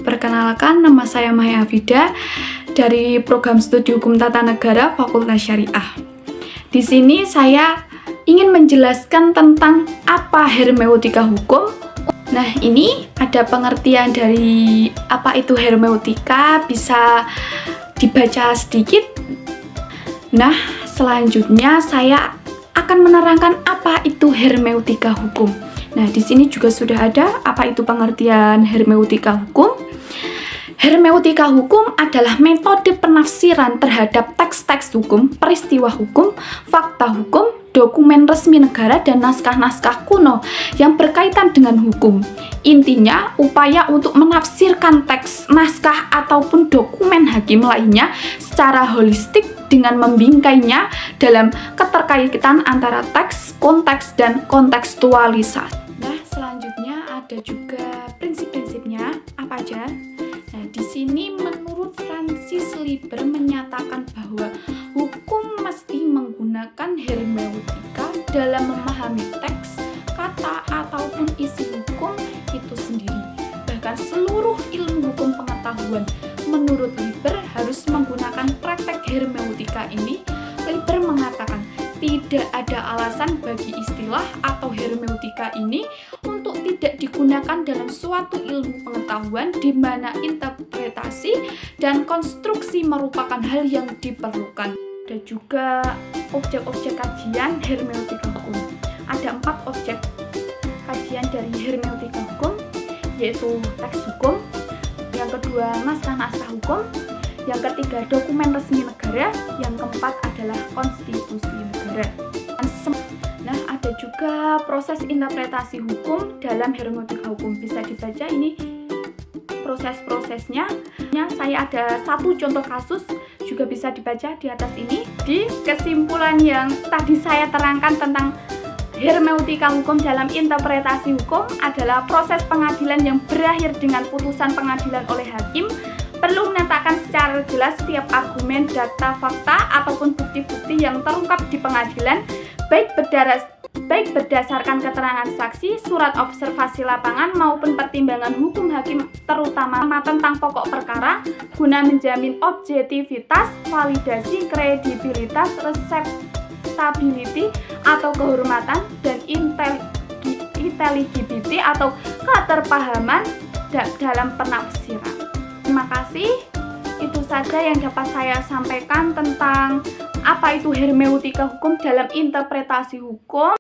Perkenalkan, nama saya Maya Hafida dari Program Studi Hukum Tata Negara Fakultas Syariah. Di sini saya ingin menjelaskan tentang apa hermeneutika hukum. Nah, ini ada pengertian dari apa itu hermeneutika, bisa dibaca sedikit. Nah, selanjutnya saya akan menerangkan apa itu hermeneutika hukum. Nah, di sini juga sudah ada apa itu pengertian hermeneutika hukum. Hermeneutika hukum adalah metode penafsiran terhadap teks-teks hukum, peristiwa hukum, fakta hukum, dokumen resmi negara, dan naskah-naskah kuno yang berkaitan dengan hukum. Intinya, upaya untuk menafsirkan teks, naskah, ataupun dokumen hakim lainnya secara holistik dengan membingkainya dalam keterkaitan antara teks, konteks, dan kontekstualisasi. Nah, selanjutnya ada juga prinsip-prinsipnya apa aja. Nah, di sini menurut Francis Lieber menyatakan bahwa hukum mesti menggunakan hermeneutika dalam memahami teks, kata, ataupun isi hukum itu sendiri. Bahkan seluruh ilmu hukum pengetahuan menurut Lieber harus menggunakan praktek hermeneutika ini. Lieber mengatakan tidak ada alasan bagi istilah atau hermeneutika ini untuk tidak digunakan dalam suatu ilmu pengetahuan di mana interpretasi dan konstruksi merupakan hal yang diperlukan. Ada juga objek-objek kajian hermeneutika hukum. Ada 4 objek kajian dari hermeneutika hukum, yaitu teks hukum, yang kedua naskah-naskah hukum, yang ketiga dokumen resmi negara, yang keempat adalah konstitusi negara. Nah, ada juga proses interpretasi hukum dalam hermeneutika hukum. Bisa dibaca ini proses-prosesnya. Saya ada satu contoh kasus, juga bisa dibaca di atas ini. Di kesimpulan yang tadi saya terangkan tentang hermeneutika hukum dalam interpretasi hukum adalah proses pengadilan yang berakhir dengan putusan pengadilan oleh hakim perlu menetapkan secara jelas setiap argumen, data, fakta, ataupun bukti-bukti yang terungkap di pengadilan, baik berdasarkan keterangan saksi, surat observasi lapangan, maupun pertimbangan hukum hakim terutama tentang pokok perkara, guna menjamin objektivitas, validasi, kredibilitas, reseptability atau kehormatan, dan intelligibility atau keterpahaman dalam penafsiran. Terima kasih. Itu saja yang dapat saya sampaikan tentang apa itu hermeneutika hukum dalam interpretasi hukum.